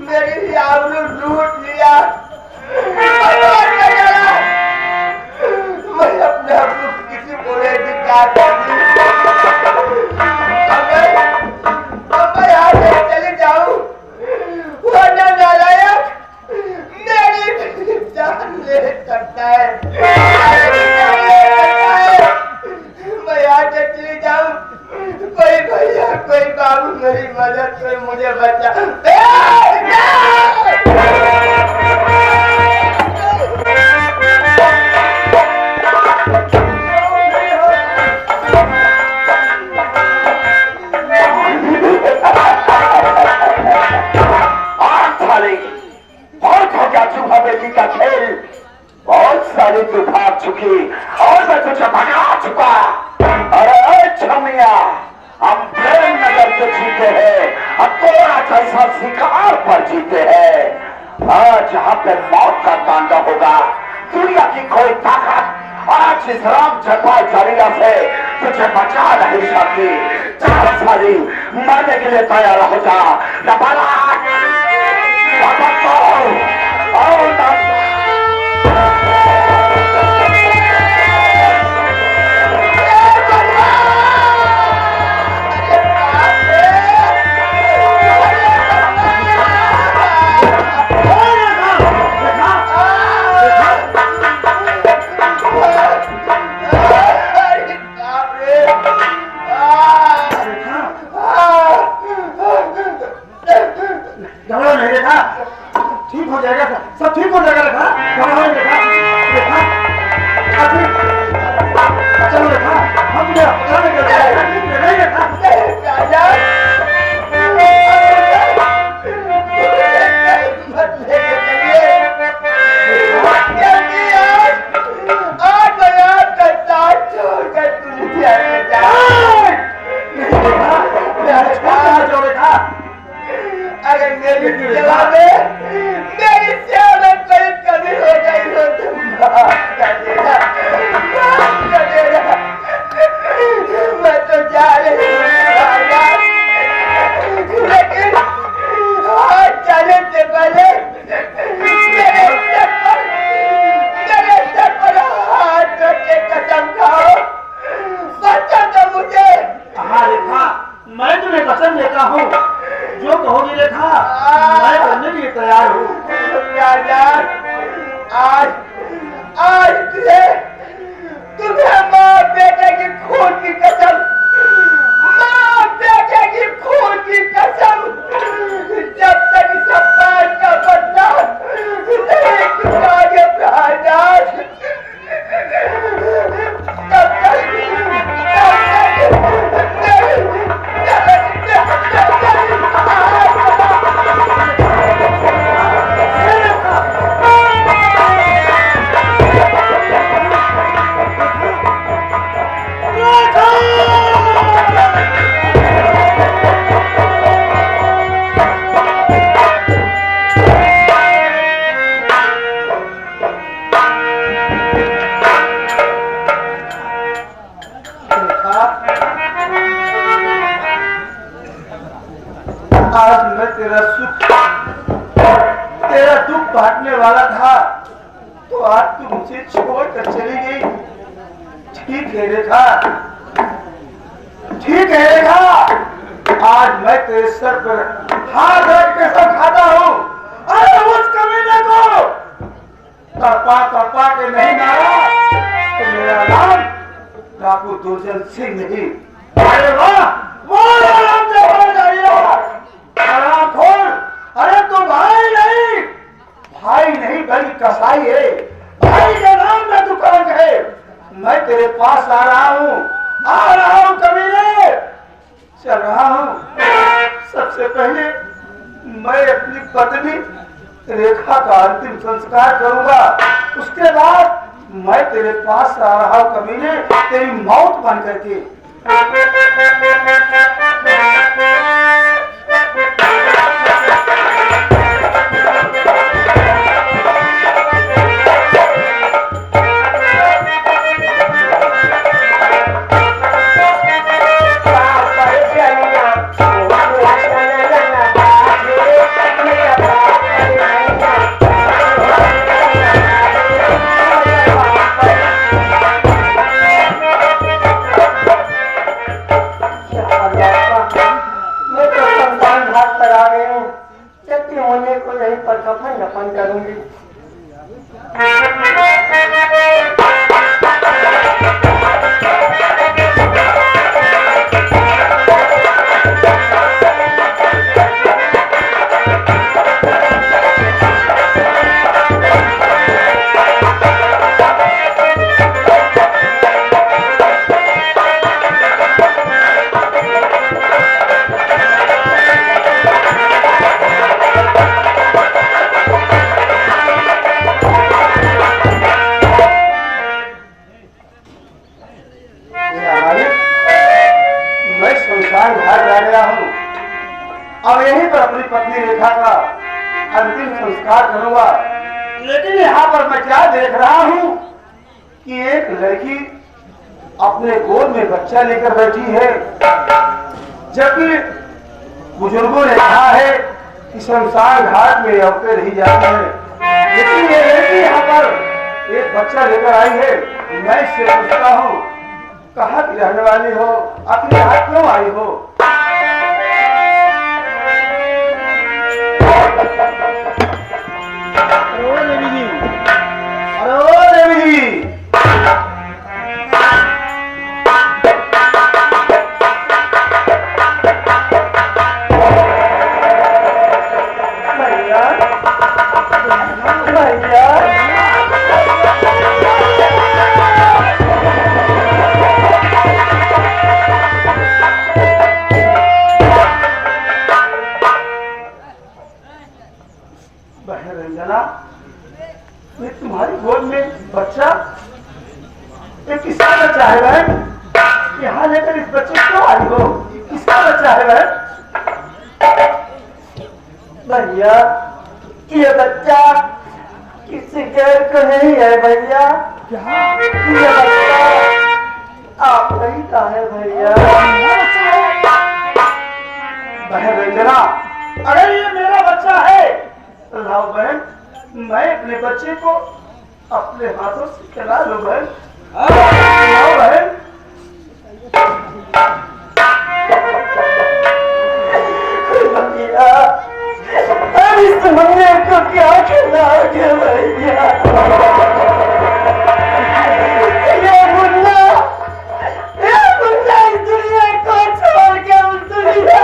मेरी आबरू लूट लिया। मैं अपने आप को किसी बोले की क्या करती, मैं यहाँ से चली जाऊँ वरना नालायक मेरी जान ले सकता है। मैं यहाँ से चली जाऊँ, कोई भैया कोई बाबू मेरी मदद कर मुझे बचा। का खेल बहुत सारी तू भाग चुकी और मैं तुझे भगा चुका। अरे छमिया, हम प्रेम नगर पे जीते हैं, हम कोरा जैसा शिकार पर जीते हैं। आज यहाँ पे मौत का तांडव होगा। दुनिया की कोई ताकत आज इस राम जपा जरिया से तुझे बचा नहीं सकती। चार सारी मरने के लिए तैयार हो जा। ठीक हो जाएगा, सब ठीक हो जाएगा। रेखा रेखा चलो रेखा, हम अगर मेरी जवाब मेरी सेवा में कोई कमी हो गई हो तो माफ कर देना, मैं तो जा रही हूँ, लेकिन आज जाने से पहले मेरे सर पर हाथ रख के कसम खाओ, बच्चा तो मुझे। हाँ रेखा, मैं तुम्हें कसम देता हूँ, जो कहोगी रेखा मैं करने के लिए तैयार हूँ। आज तुम्हें माँ बेटे की खून की कसम, माँ बेटे की खून की कसम, जब तक सब बात का बदला नहीं चुकाओगे प्राणनाथ, तब तक आज मैं तेरा सुख तेरा दुख बांटने वाला था, तो आज तू मुझे छोड़कर चली गई। ठीक है रेखा, ठीक है रेखा, आज मैं तेरे सर पर हाथ रख के सब खाता हूँ। अरे उस कमीने को तड़पा के नहीं मारा तो मेरा नाम डाकू दुर्जन सिंह नहीं। अरे वाह, खोल। अरे तो भाई नहीं बल्कि कसाई है, भाई के नाम में दुकान है। मैं तेरे पास आ रहा हूँ कमीने, चल रहा हूँ। सबसे पहले मैं अपनी पत्नी रेखा का अंतिम संस्कार करूंगा, उसके बाद मैं तेरे पास आ रहा हूँ कमीने, तेरी मौत बन करके। करूंगी। मैं शमशान घाट जा रहा हूँ और यहीं पर अपनी पत्नी रेखा का अंतिम संस्कार करूंगा। लेकिन यहाँ पर मैं क्या देख रहा हूँ कि एक लड़की अपने गोद में बच्चा लेकर बैठी है, जबकि बुजुर्गों ने कहा है कि शमशान घाट में औरतें रही जाती हैं। लेकिन ये लड़की यहाँ पर एक बच्चा लेकर आई है। मैं इससे पूछता हूँ, कहाँ की रहने वाली हो, अपने हाथ क्यों आई हो? अरे देवी जी, अरे देवी जी, भैया भैया रंजना, ये तुम्हारी गोद में बच्चा, ये किसका बच्चा है बहन? यहाँ लेकर इस बच्चे क्यों आई हो? किसका बच्चा है बहन? भैया ये बच्चा किसी गैर का नहीं है भैया। ये बच्चा आप ही का है भैया। बहन रंजना, अरे ये मेरा बच्चा है। लाओ बहन, मैं अपने बच्चे को अपने हाथों से खिला लूं बहन। लाओ बहन। भैया अब इस मंदिर को क्या खिलाओगे भैया? ये मुन्ना इस दुनिया को छोड़ के उस दुनिया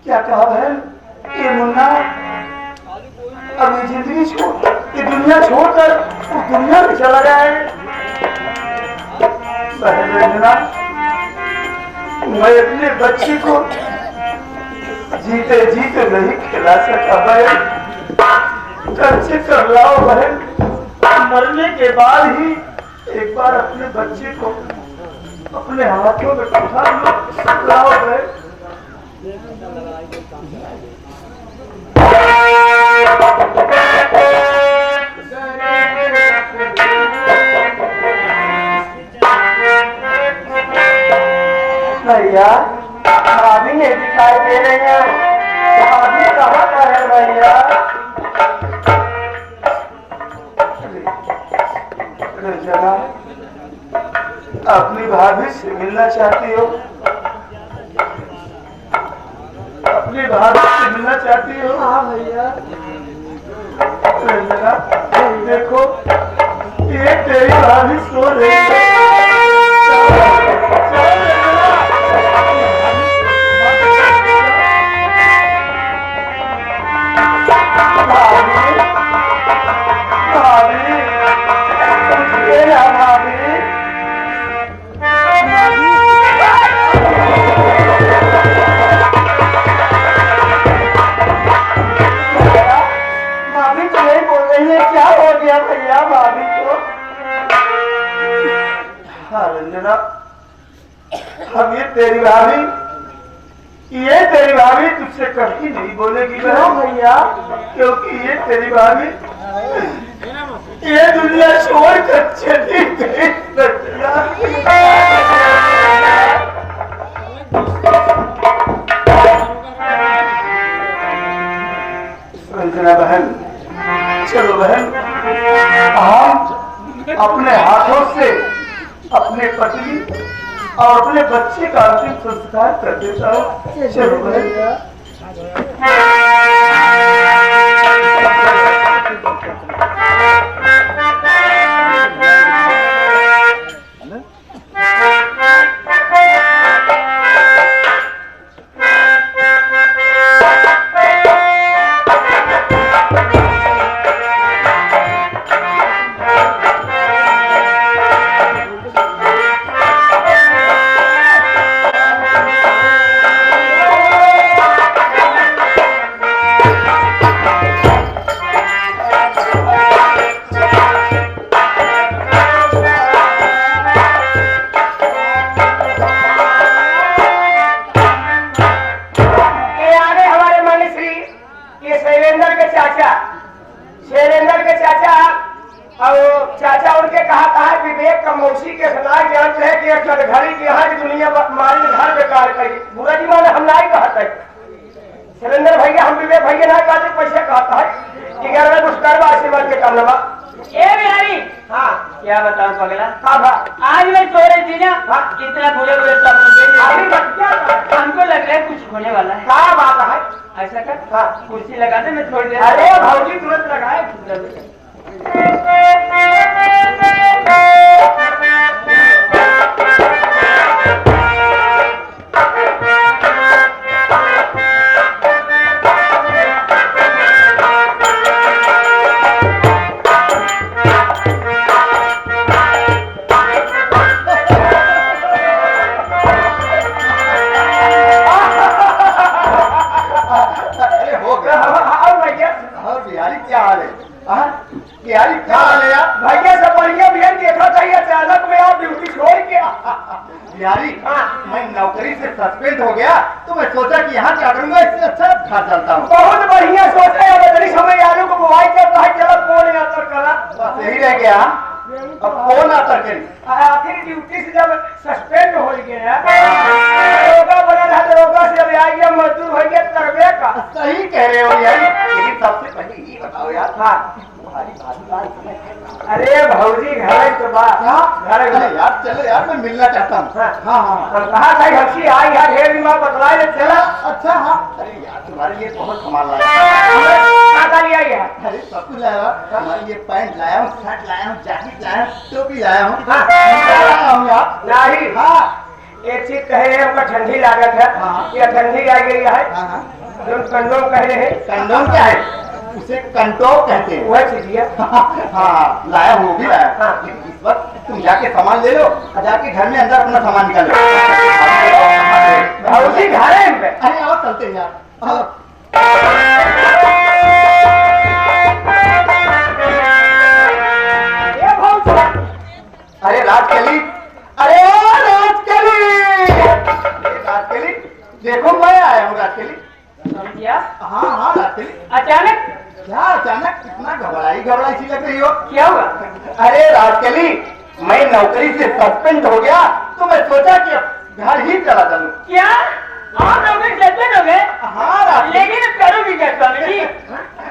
क्या कहा बहन? ये मुन्ना अब ये जिंदगी छोड़, ये दुनिया छोड़कर उस दुनिया में चला जाए। बहन रंजना, मैं अपने बच्चे को जीते जीते नहीं खिला सका बहन। कल से कर लाओ बहन, मरने के बाद ही एक बार अपने बच्चे को अपने हाथों में उठा लो। लाओ बहन। भैया भाभी नहीं दिखाई दे रही है। भाभी कहाँ का है भैया? रंजना, अपनी भाभी से मिलना चाहती हो? अपनी भाभी से मिलना चाहती हो? हाँ भैया। रंजना देखो, ये तेरी भाभी सो रही है। क्या हो गया भैया भाभी को? हाँ रंजना, अब ये तेरी भाभी तुझसे कभी नहीं बोलेगी भैया, क्योंकि ये तेरी भाभी ये दुनिया छोड़कर चली गई। रंजना बहन, चलो बहन, हम अपने हाथों से अपने पत्नी और अपने बच्चे का अंतिम संस्कार कर देता हूँ। चलो भैया। सिलेंडर भैया हम विवेक भैया ना कहते पैसे कहता है कि घर में कुछ करवा आशीर्वाद के काम लगा। ए बिहारी, हाँ क्या बताऊं पगला, हाँ भा आज मैं सो रही थी ना, इतना बुरे बुरे अभी सपने बच क्या था? हमको लग रहा है कुछ होने वाला है। क्या बात है? ऐसा कर, हाँ कुर्सी लगा दे, मैं थोड़ी देर। अरे भाजी तुरंत लगाए। भैया सब बढ़िया बिहार देखा चाहिए। अचानक में आप ड्यूटी छोड़ के बिहारी, मैं नौकरी से सस्पेंड हो गया तो मैं सोचा कि यहाँ क्या करूंगा, इससे अच्छा घर चलता हूँ। बहुत बढ़िया सोचा है। बदली समय आलू को बुआई करता है, चलो कौन यात्रा करा बस यही रह गया। अब कौन आता करी? आखिर ड्यूटी से जब सस्पेंड हो गया, दरोगा बना रहा, दरोगा से जब आ गया मजदूर हो गया करबे का। सही कह रहे हो यार, लेकिन सबसे पहले ये बताओ यार, हाँ तुम्हारी भाभी अरे भौजी घर तो बात घर यार, चलो यार, मैं मिलना चाहता हूँ। हाँ हाँ हम कहा था हंसी आई यार, ढेर दिमाग बतला ले चला। अच्छा हाँ, अरे यार तुम्हारे लिए बहुत सामान लाया। कहा लिया गया? अरे सब कुछ लाया हुआ। तुम्हारे लिए पैंट लाया हूँ, शर्ट लाया हूँ, जैकेट लाया हूँ, टोपी लाया हूँ। लाया हूँ यार। नहीं हाँ एक चीज कहे हमको ठंडी लागत है। हाँ। ये ठंडी आ गई है हाँ, जो कंडोम कह रहे हैं। कंडोम क्या है? उसे कंटो कहते हैं। वह चीज है। हाँ लाया हूँ, वो भी लाया। हाँ। लेकिन इस वक्त तुम जाके सामान ले लो और जाके घर में अंदर अपना सामान निकालो। भौजी घर है। अरे आओ चलते हैं यार। आओ। ये भौजी, अरे राजकली, अरे राजकली, राजकली, देखो मैं आया हूँ राजकली। क्या हाँ हाँ राजकली, अचानक क्या अचानक इतना घबराई सी लग रही हो? क्या हुआ? अरे राजकली, मैं नौकरी से सस्पेंड हो गया तो मैं सोचा कि अब घर ही चला जाऊं। क्या आप लोग सस्पेंड हो गए? हाँ राजकली। लेकिन करोगी क्या स्वामी जी?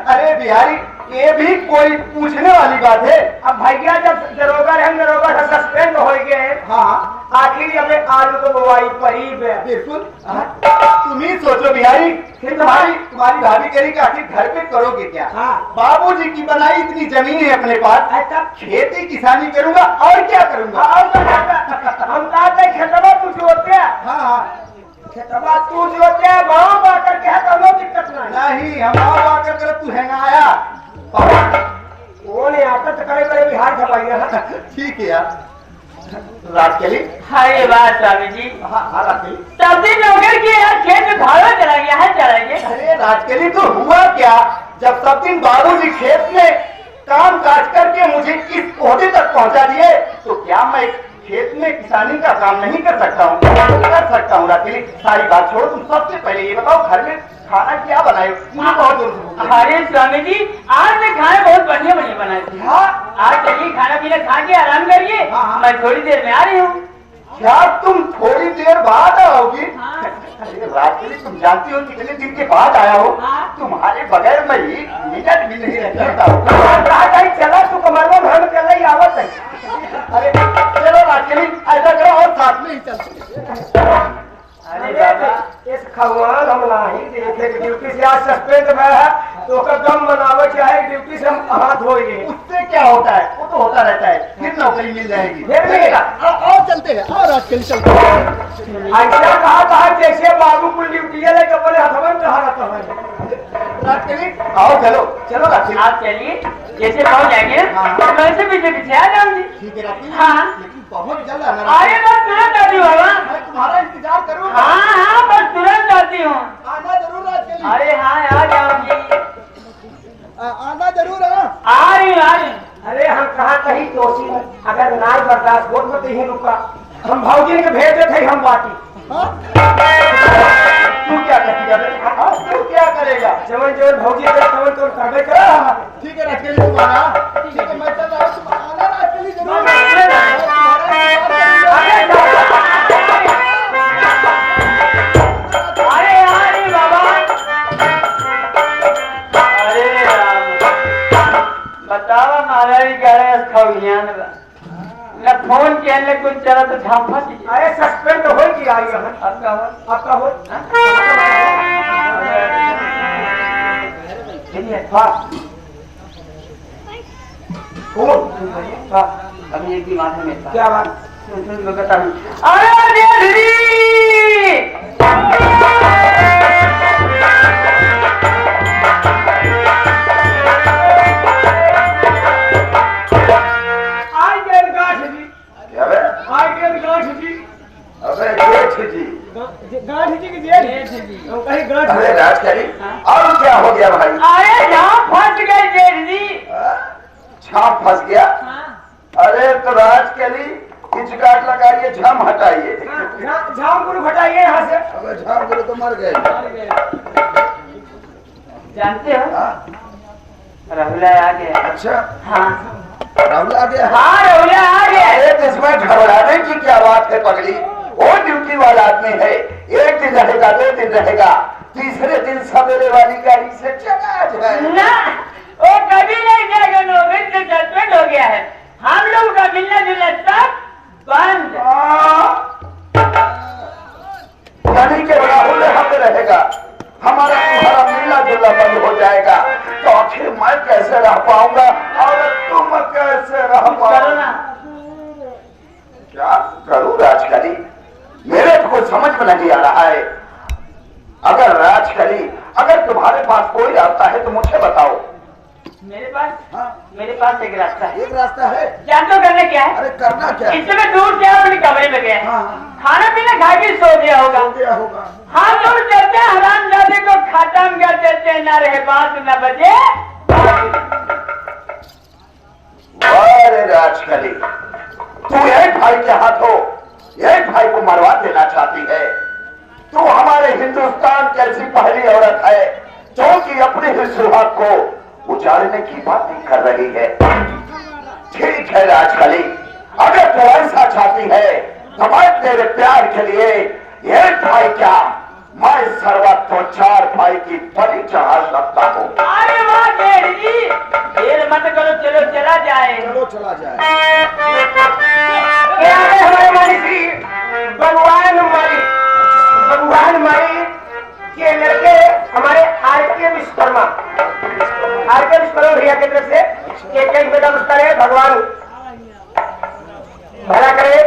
अरे बिहारी, ये भी कोई पूछने वाली बात है? अब भैया जब दरोगा रहे, दरोगा से सस्पेंड हो गए, हाँ आखिर हमें आलू को बुआई पड़ी है। बिल्कुल। तुम ही सोचो बिहारी, फिर तुम्हारी भाभी करी कि आखिर घर पे करोगे क्या? हाँ। बाबूजी की बनाई इतनी जमीन है अपने पास, अच्छा खेती किसानी करूंगा और क्या करूंगा? और हम कहते खेतवा तू जोते, हाँ हाँ, खेतवा तू जोते, गाँव आकर के कोनो दिक्कत नहीं। नहीं हम आकर कर तू हैंगाया। कौन आता तो करे करे बिहार खपाइया। ठीक है यार। राजकली, अरे बात स्वामी जी, हाँ हाँ राजकली। सब दिन नौकर के यार खेत में भाड़ा चला गया है, चलाएंगे। अरे राजकली, तो हुआ क्या? जब सब दिन बाबूजी खेत में काम काज करके मुझे इस ओहदे तक पहुंचा दिए तो क्या मैं खेत में किसानी का काम नहीं कर सकता हूँ? कर सकता हूँ राजकली। सारी बात छोड़ो, तुम सबसे पहले ये बताओ घर में खाना क्या बनाए? मुझे बहुत जोर से भूख लगी। अरे स्वामी जी, आज मैं खाना बहुत बढ़िया बढ़िया बनाई थी। हाँ, आज चलिए खाना पीना खा के आराम करिए, हाँ। मैं थोड़ी देर में आ रही हूँ। क्या तुम थोड़ी देर बाद आओगी? हाँ। अरे राजकली, तुम जानती हो कितने दिन के बाद आया हो? हाँ। तुम्हारे बगैर मैं एक मिनट भी नहीं रह सकता हूँ। कहा कहीं चला तू कमरवा घर में चल रही आवत है। अरे चलो राजकली ऐसा करो और साथ में ही चलते। अरे बाबा इस खगवान हम नहीं देखे कि ड्यूटी से आज सस्पेंड में है तो ओकर दम बनावे चाहे ड्यूटी से हम हाथ धोइए। उससे क्या होता है, वो तो होता रहता है, फिर नौकरी मिल जाएगी। फिर मिलेगा। और चलते हैं, और राजकली चलते हैं। ऐसा कहा जैसे बाबू को ड्यूटी लेके अपने हथवन कहा रहता है। राजकली आओ, चलो चलो राजकली। आप चलिए, जैसे पहुंच जाएंगे हाँ। वैसे पीछे पीछे आ जाऊंगी। ठीक है राजकली। हाँ। लेकिन बहुत जल्द आना अरे राजकली। बस तुरंत आती हूँ बाबा। मैं तुम्हारा इंतजार करूंगा। हाँ हाँ बस तुरंत आती हूँ। आना जरूर राजकली। अरे हाँ आ जाऊंगी। आना जरूर है। आ रही हूँ, आ रही हूँ। अरे हम कहा कहीं दोषी हैं। अगर नाई बर्दाश्त हो तो ही रुका हम भौजी के भेज देते हम बाटी। हाँ? तू क्या करेगा? हाँ, तू क्या करेगा? जवन जवन भौजी के तवन तो करबे करा। ठीक है राजकली, तुम आना। ठीक है, मैं चल रहा हूँ, तुम आना राजकली जरूर। अरे आ रही बाबा। अरे राम, बतावा महाराज कह रहे हैं खौलियान न फोन के कुछ चला तो झांपा दी। अरे सस्पेंड हो गया यहाँ। आपका हो आपका हो अभी एक भी माथे में था। क्या बात? मैं बता रही हूँ। अरे देवरी! आई गेल गाठ जी। क्या बे? आई गेल गाठ जी। अबे जेठ जी। गाठ जी की जेठ जी। हम कहीं गाठ अरे राजकली और क्या हो गया भाई? अरे यहाँ फंस गए जेठ जी। छाप फंस गया। अरे तो राजकली किचकाट लगाइए, झम हटाइए। झाम गुरु हटाइए यहाँ से। अबे झाम गुरु तो मर गए। जानते हो हाँ? रहुला आ गया। अच्छा, हाँ राहुल आ गया। हाँ रहुला आ गया। अरे तो इसमें घबराने की क्या बात है पगली? वो ड्यूटी वाला आदमी है, एक दिन रहेगा, 2 दिन रहेगा, तीसरे दिन सवेरे वाली गाड़ी से चला जाए। ना वो कभी नहीं जाएगा। नौकरी से सस्पेंड हो गया है। हम लोग का मिलना जुलना सब बंद। यानी कि राहुल हम रहेगा, हमारा तुम्हारा मिलना जुलना बंद हो जाएगा, तो आखिर मैं कैसे रह पाऊंगा और तुम कैसे रह करो पाओगे? ना। क्या करूं राजकली? मेरे तो कुछ समझ में नहीं आ रहा है। अगर राजकली, अगर तुम्हारे पास कोई रास्ता है तो मुझे बताओ। मेरे पास एक रास्ता है। एक रास्ता है। जानते हो करने क्या है? अरे करना क्या है? इस समय दूर से अपने कमरे में गए। हाँ। खाना पीना खा के सो गया होगा। हो गया होगा। हम लोग चलते हैं हरामजादे को खत्म कर देते हैं। न रहे बात न बजे। अरे राजकली, तू एक भाई के हाथों एक भाई को मरवा देना चाहती है। तू हमारे हिंदुस्तान की ऐसी पहली औरत है जो कि अपने ही सुहाग को उजाड़ने की बातें कर रही है। ठीक है राजकली, अगर तू ऐसा चाहती है तो मैं तेरे प्यार के लिए एक भाई क्या, मैं सर्वत्र 4 भाई की बलि चढ़ा सकता हूँ। अरे वाह जेठ जी, देर मत करो, चलो चला जाए। चलो चला जाए। क्या है हमारे मालिक श्री भगवान माई के लड़के हमारे आर.के. विश्वकर्मा भैया की तरफ से एक बेटा नमस्कार है। भगवान भला करे।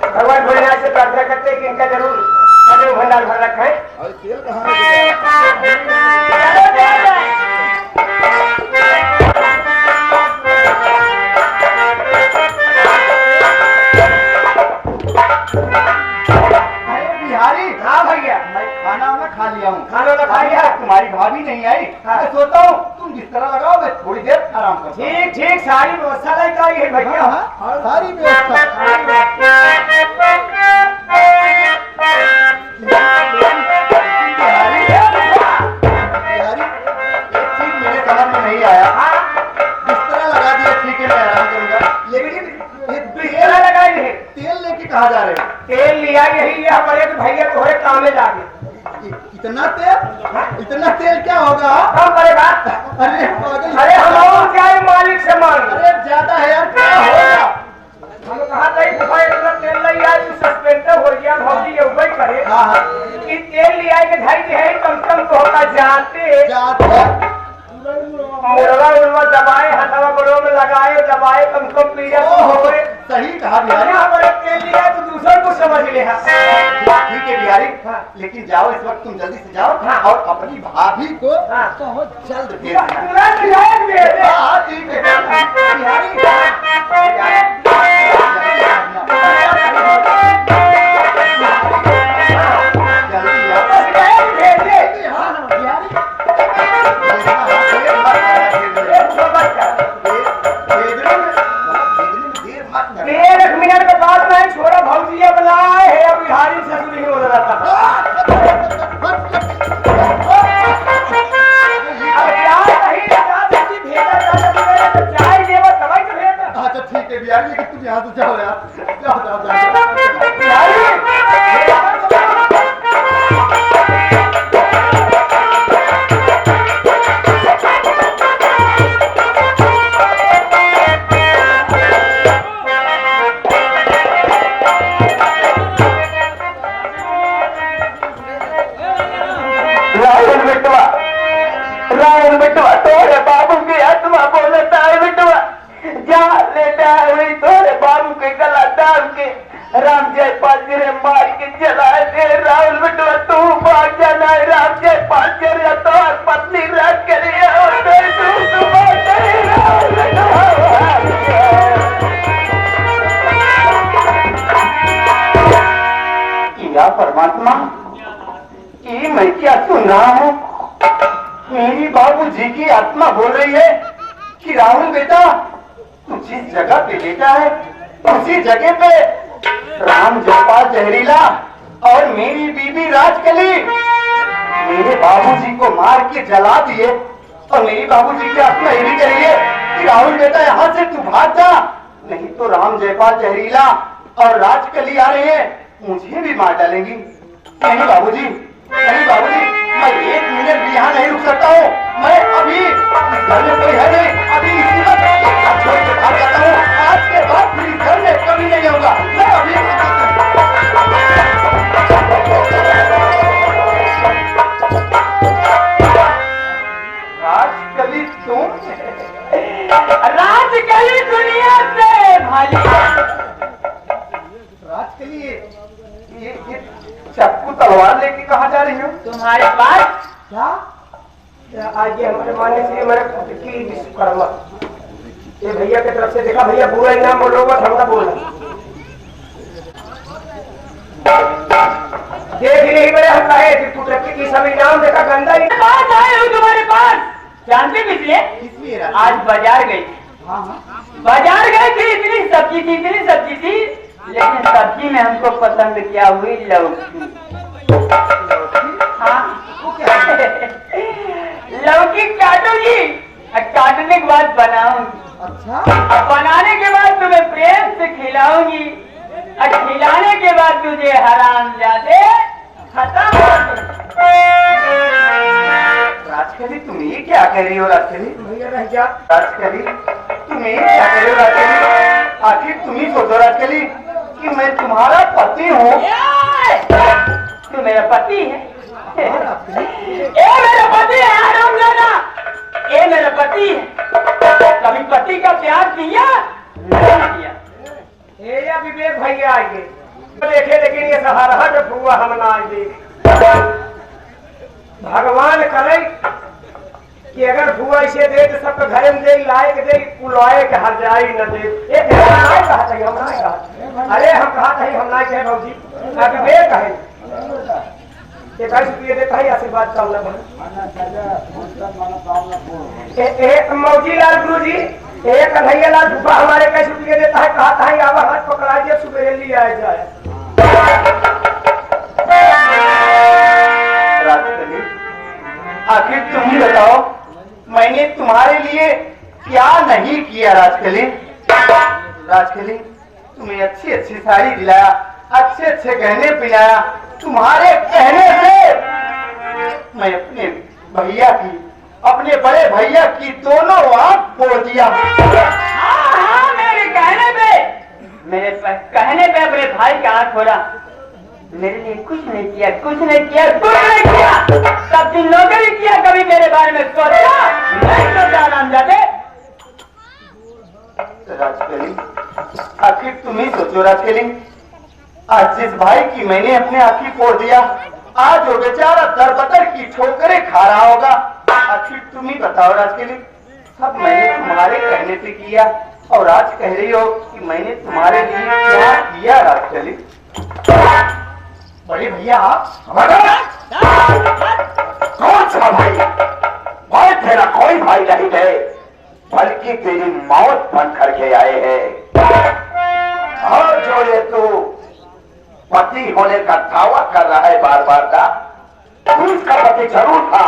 भगवान भोलेनाथ से प्रार्थना करते हैं कि इनका जरूर भंडार भर रखा है। अरे तेल कहाँ है? चलो चला जाए। अरे बिहारी, हाँ भैया, मैं खाना वाना खा लिया हूँ। खाना वाना खा लिया? तुम्हारी भाभी नहीं आई। मैं सोचता हूँ तुम जिस तरह लगाओ, मैं थोड़ी देर आराम करता हूँ। ठीक ठीक सारी व्यवस्था लेकर आई है भैया। हाँ, सारी व्यवस्था। बिहारी, एक चीज मेरे समझ में नहीं आया। जिस तरह लगा दिया ठीक है, मैं आराम करूंगा, लेकिन ये तेल लगाए नहीं। तेल लेके कहाँ जा रहे हो? तेल लिया यही है हमारे तो भैया तुम्हारे काम में लागे। इतना तेल? इतना तेल क्या होगा? हम करेगा। अरे पागल। अरे हम और क्या है मालिक से मांग। अरे ज्यादा है यार, क्या होगा? हम कहा था भाई इतना तेल नहीं आए तू सस्पेंडर हो गया भौजी ये उबई करे कि तेल ले आए के ढाई के है कम से कम तो होता जाते मुर्गा उर्गा दबाए हथवा बड़ों में लगाए दबाए कम से कम पीड़े सही कहा बिहारी। हमारे तेल लिया तो दूसरे को समझ ले ठीक है बिहारी, लेकिन जाओ इस वक्त तुम जल्दी से जाओ और अपनी भाभी को बहुत जल्द भेज देना। हाँ ठीक है बिहारी। एक मिनट के बाद नहीं छोड़ा भौजिया बुलाए है अब बिहारी ससुर ही हो रहा था। अच्छा ठीक है बिहारी, लेकिन तुम यहाँ से जाओ यार, जाओ जाओ जाओ। राहुल बिटवा तोरे बाबू की आत्मा बोलता है बिटवा, जा लेटा हुई तोरे बाबू के गला दाब के राम जयपाल गिरे मार के जला दे। राहुल बिटवा तू भाग जाना, राम जयपाल गिरे तो पत्नी रख कर या परमात्मा, ये मैं क्या सुन रहा हूँ? मेरी बाबूजी की आत्मा बोल रही है कि राहुल बेटा तू जिस जगह पे लेटा है उसी जगह पे राम जयपाल जहरीला और मेरी बीबी राजकली मेरे बाबूजी को मार के जला दिए। और मेरी बाबूजी की आत्मा ये भी कह रही है कि राहुल बेटा यहाँ से तू भाग जा, नहीं तो राम जयपाल जहरीला और राजकली आ रहे हैं, मुझे भी मार डालेंगी। नहीं बाबूजी, नहीं बाबूजी, मैं एक मिनट भी यहाँ नहीं रुक सकता हूँ। मैं अभी इस घर में कोई है नहीं, अभी इसी वक्त छोड़ के भाग जाता हूँ। आज के बाद फिर इस घर में कभी नहीं आऊंगा। मैं अभी राजकली तुम? राजकली दुनिया से भाली। राजकली ये चक्कू तलवार लेके कहाँ जा रही हो? तुम्हारे पास क्या आगे हमारे मान्य श्री हमारे की विश्वकर्मा ये भैया की तरफ से देखा, भैया पूरा इनाम बोलोगे हमका बोला देख ही नहीं बड़े हम कहे कि तू टक्की की सब इनाम देखा गंदा ही पास आए हो तुम्हारे पास। जानते किसलिए? इसलिए आज बाजार गई थी, बाजार गई थी, इतनी सब्जी थी, लेकिन सब्जी में हमको पसंद क्या हुई? लौकी। हाँ लौकी काटूंगी और काटने के बाद बनाऊंगी, अच्छा और बनाने के बाद तुम्हें प्रेम से खिलाऊंगी और खिलाने के बाद तुझे हरामजादे खत्म। राजकली तुम ये क्या कह रही हो? राजकली भैया रह जा राजकली तुम ये क्या कह रही हो? राजकली आखिर तुम ही सोचो राजकली कि मैं तुम्हारा पति हूँ। तू मेरा पति है? ए मेरा पति है हरामजादा, ए मेरा पति है। कभी पति का प्यार किया? नहीं किया। ये या विवेक भैया आएंगे देखे, लेकिन ये सहारा जब हुआ हम ना आएंगे। भगवान करे कि अगर भुआ इसे दे तो सबके घर में दे, लाए के दे, कुलाए के हर जाई न दे। एक कहा था हम ना कहा, अरे हम कहा था हम ना कहे भौजी, विवेक कहे ये कैसे पिए देता है आशीर्वाद का मौजी लाल गुरु जी एक कन्हैया लाल भूपा हमारे कैसे पिए देता है, कहा था अब हाथ पकड़ा दिया सुबह ले आया जाए। राजकली आखिर तुम ही बताओ मैंने तुम्हारे लिए क्या नहीं किया? राजकली राजकली तुम्हें अच्छी अच्छी साड़ी दिलाया, अच्छे अच्छे गहने पिलाया, तुम्हारे कहने से मैं अपने भैया की, अपने बड़े भैया की दोनों आंख फोड़ दिया। हाँ मेरे कहने पे कहने पे अपने भाई का हाथ छोड़ा। मेरे लिए कुछ नहीं किया, कुछ नहीं किया, कुछ नहीं किया। सब दिन नौकरी किया, कभी मेरे बारे में सोचा नहीं सोचा रामजादे। राजकली, आखिर तुम ही सोचो राजकली। आज जिस भाई की मैंने अपने आंखी फोड़ दिया, आज वो बेचारा दरबदर की ठोकरें खा रहा होगा। आखिर तुम ही बताओ राजकली, सब मैंने तुम्हारे कहने से किया और आज कह रही हो कि मैंने तुम्हारे लिए क्या किया राजकली? बड़े भैया आप कौन सा भाई? भाई तेरा कोई भाई नहीं है, बल्कि तेरी मौत बन करके आए हैं। और जो ये तू पति होने का दावा कर रहा है बार बार का, तू इसका पति जरूर था,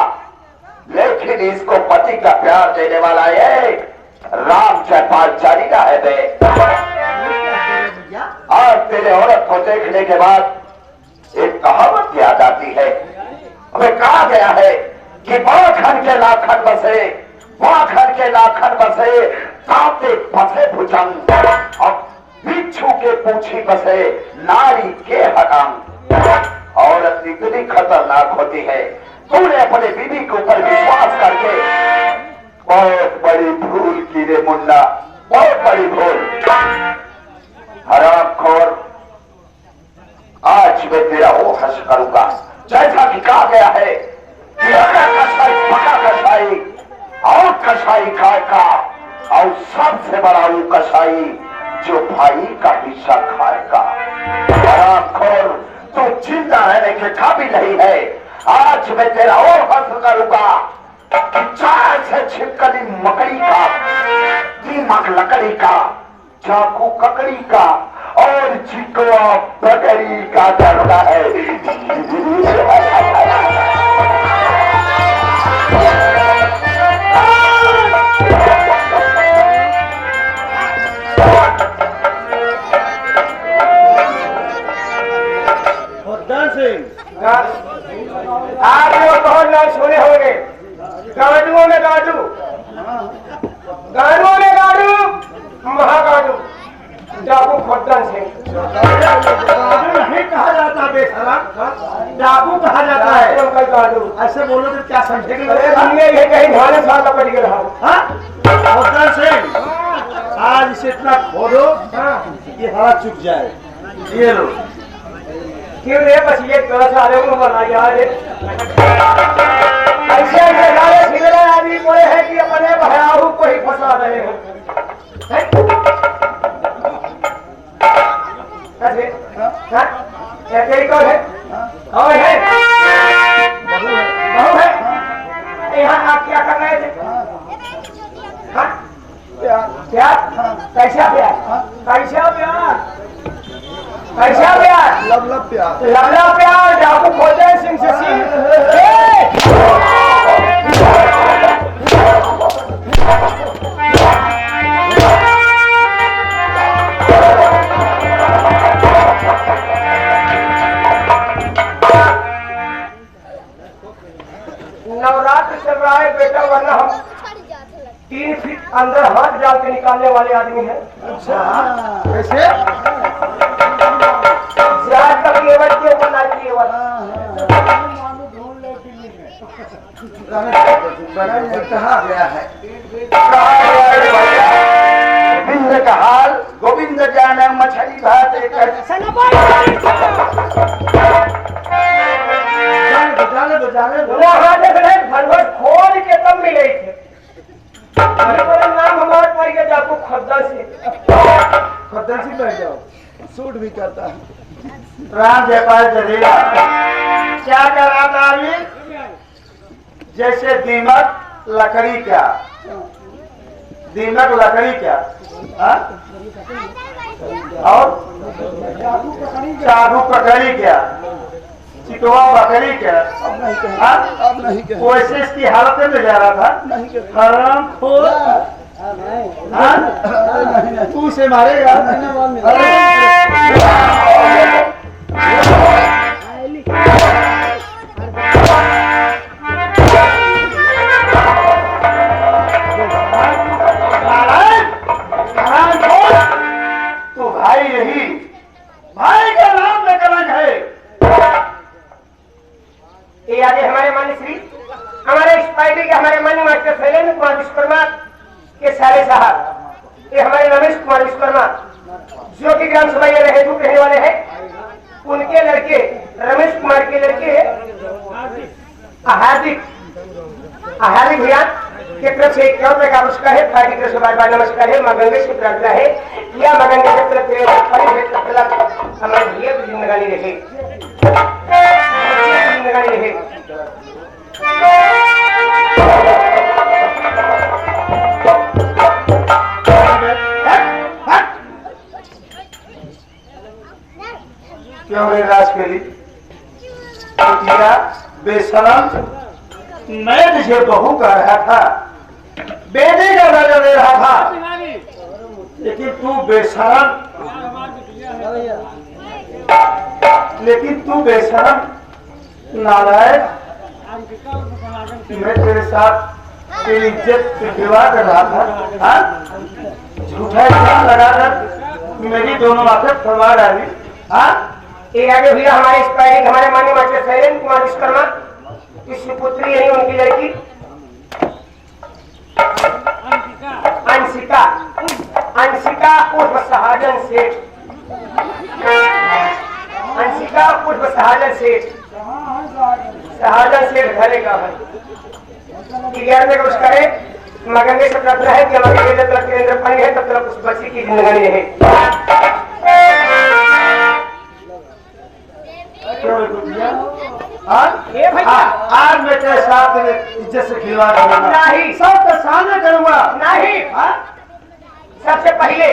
लेकिन इसको पति का प्यार देने वाला ये राम जयपाल चारीगा है बे। आज तेरे औरत को देखने के बाद एक कहावत याद आती है। हमें कहा गया है कि बाखन के लाखन बसे, बाखन के लाखन बसे, कांटे बसे भुजंग, और बिच्छू के पूछी बसे नारी के हटांग। औरत इतनी खतरनाक होती है, तूने अपने बीवी के ऊपर विश्वास करके बहुत बड़ी भूल की रे मुन्ना, बहुत बड़ी भूल। हरामखोर, आज मैं तेरा वो हर्ष करूंगा जैसा कि कहा गया है कि अगर कसाई पका कसाई और कसाई खाएगा, और सबसे बड़ा वो कसाई जो भाई का हिस्सा खाएगा। हरामखोर, तू जिंदा रहने के काबिल नहीं है। आज मैं तेरा और हर्ष करूंगा कि चार से छिपकली मकड़ी का, दीमक लकड़ी का, चाकू ककड़ी का और चिकवा बकरी का दर्दा है। आप लोग बहुत नाम सुने होंगे, गाड़ुओं में गाड़ू, गाड़ुओं में गाड़ू, महागाड़ू, डाकू खोदन सिंह। गाड़ू नहीं कहा जाता बेचारा, डाकू कहा जाता है। गाड़ू ऐसे बोलो तो क्या समझेंगे? दुनिया ये कहीं ढाले साल लपट के रहा। खोदन सिंह, आज इसे इतना खोदो ये हवा चुक जाए। ये लो। क्यों रे बस ये थोड़ा सा आरे को बना यार, ऐसे ऐसे सारे सिगरे आदमी पड़े हैं कि अपने भयाहू को ही फंसा रहे हैं। कैसे? हाँ? ऐसे ही कौन है? कौन है? बहू है। यहाँ आप क्या कर रहे थे? हाँ? प्यार? कैसा प्यार? कैसा प्यार? कैसा प्यार? लब प्यार। लवला प्यार डाकू खोदन सिंह से सिंह। नवरात्र चल रहा है बेटा, वरना हम 3 फीट अंदर हाथ डाल के निकालने वाले आदमी हैं। अच्छा, कैसे? तक केवल केवल ना केवल कहा गया है गोविंद का हाल गोविंद जाने, मछली भात एक भरभट खोल के तब मिले थे। नाम हमारे पड़ गया डाकू खोदन सिंह। खोदन सिंह बैठ जाओ, सूट भी करता है। राम जयपाल जरेगा क्या कर रहा था अभी? जैसे दीमक लकड़ी का, दीमक लकड़ी का, हाँ? और चाकू पकड़ी क्या, चिकवा बकरी क्या, वैसे इसकी हालत में जा रहा था। हराम खोर, तू से मारेगा। तो भाई के लड़के रमेश कुमार के लड़के हार्दिक भैया के तरफ से 51 रुपए का पुरस्कार है। पार्टी की तरफ से बार-बार नमस्कार है। मां गंगे से प्रार्थना है या मां गंगे से तरफ से हमारे भैया की जिंदगानी रहे, जिंदगानी रहे। क्यों रे राजकेली बेशरम, मैं तुझे बहू कर रहा था, बेटे का दर्जा दे रहा था, लेकिन तू बेशरम नालायक। मैं तेरे साथ तेरी इज्जत पे विवाह कर रहा था, हाँ? झूठा इल्जाम लगाकर मेरी दोनों आंखें फरमा डाली, हाँ? ये आगे भैया हमारे इस पार्टी हमारे माननीय मास्टर शैलेंद्र कुमार विश्वकर्मा की सुपुत्री है उनकी लड़की अंशिका उर्फ सहाजन सेठ, अंशिका उर्फ सहाजन सेठ घरे का है। 11 में कुछ करे मगंगे से प्रार्थना है कि हमारे जब तक केंद्र पानी है तब तक उस बच्ची की जिंदगानी रहे। आज मैं तेरे साथ इज्जत से खिलवाड़ करूंगा, नहीं सब के सामने करूंगा, नहीं। सबसे पहले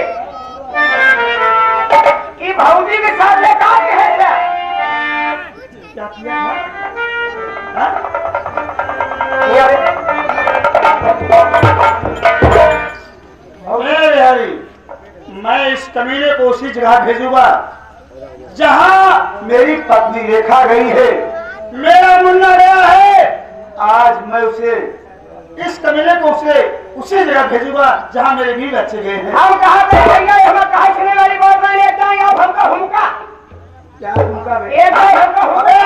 कि भौजी के साथ लेकर है क्या किया हरी, मैं इस कमीने को उसी जगह भेजूंगा जहां मेरी पत्नी रेखा गई है, मेरा मुन्ना गया है। आज मैं उसे इस कमीने को उसी जगह भेजूंगा जहां मेरे भी बच्चे गए हैं। हम कहाँ पे जाएंगे? हमें कहाँ सुनने वाली बात नहीं लेता है। आप हमका हुमका क्या हुमका? एक हमका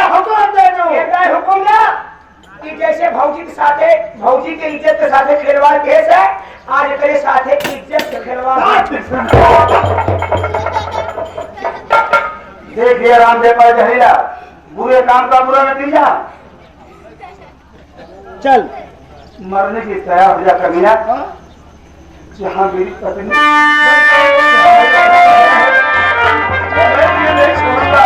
हुक्म दे दो, एक हुक्म ना कि जैसे भौजी के साथे भौजी के इज्जत के साथे खिलवाड़ केस है, आज तेरे साथे इज्जत के खिलवाड़। देखिए रामदेव पर जहरीला, बुरे काम का बुरा नतीजा। चल मरने की तैयार हो जा कमीना, जहां मेरी पत्नी नहीं छोड़ूंगा।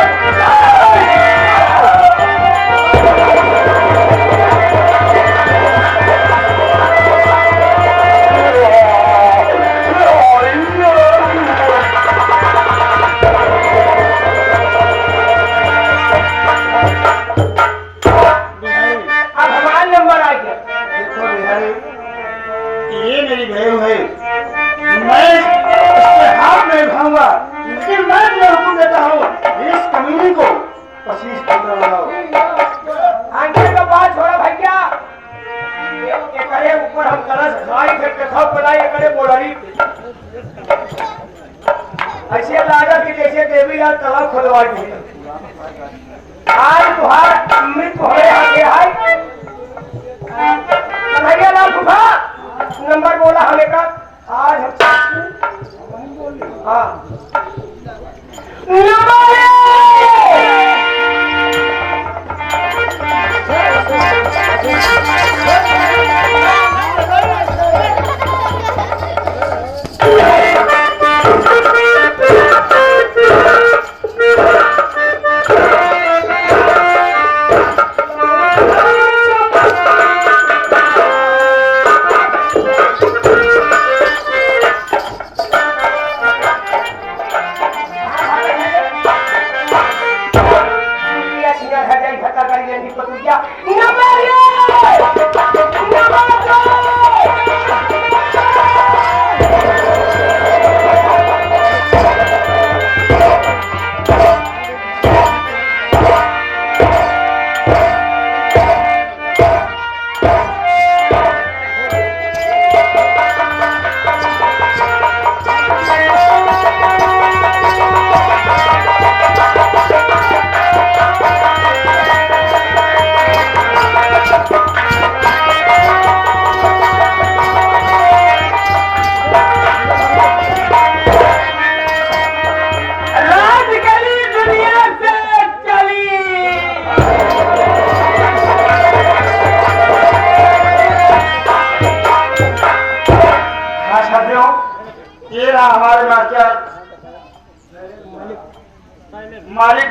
ऐसे लागत कि जैसे देवी लाल तालाब खोलवा दी। आज तुहार मृत्यु होने आगे है। कन्हैया लाल फूफा नंबर बोला हमें का आज हाँ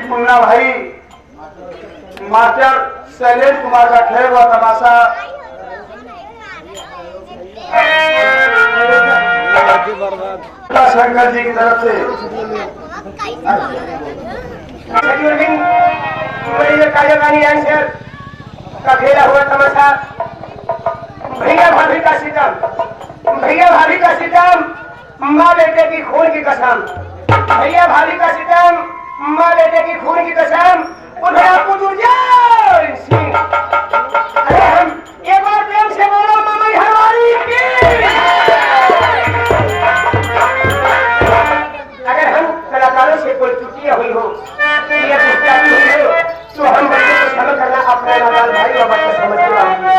मुन्ना भाई मास्टर शैलेश कुमार का खेल हुआ तमाशा शंकर जी की तरफ से काजगानी आंसर का खेला हुआ तमाशा भैया भाभी का सितम, भैया भाभी का सितम, माँ बेटे की खून की कसम, भैया भाभी का सितम, माँ बेटे की खून की कसम, उधर आपको सिंह। अरे हम एक बार प्रेम से बोलो मामा हमारी की। अगर हम कलाकारों से कोई त्रुटियां हुई हो या गुस्ताखी हुई हो तो हम बच्चों को क्षमा करना, अपना नादान भाई और बच्चों समझ के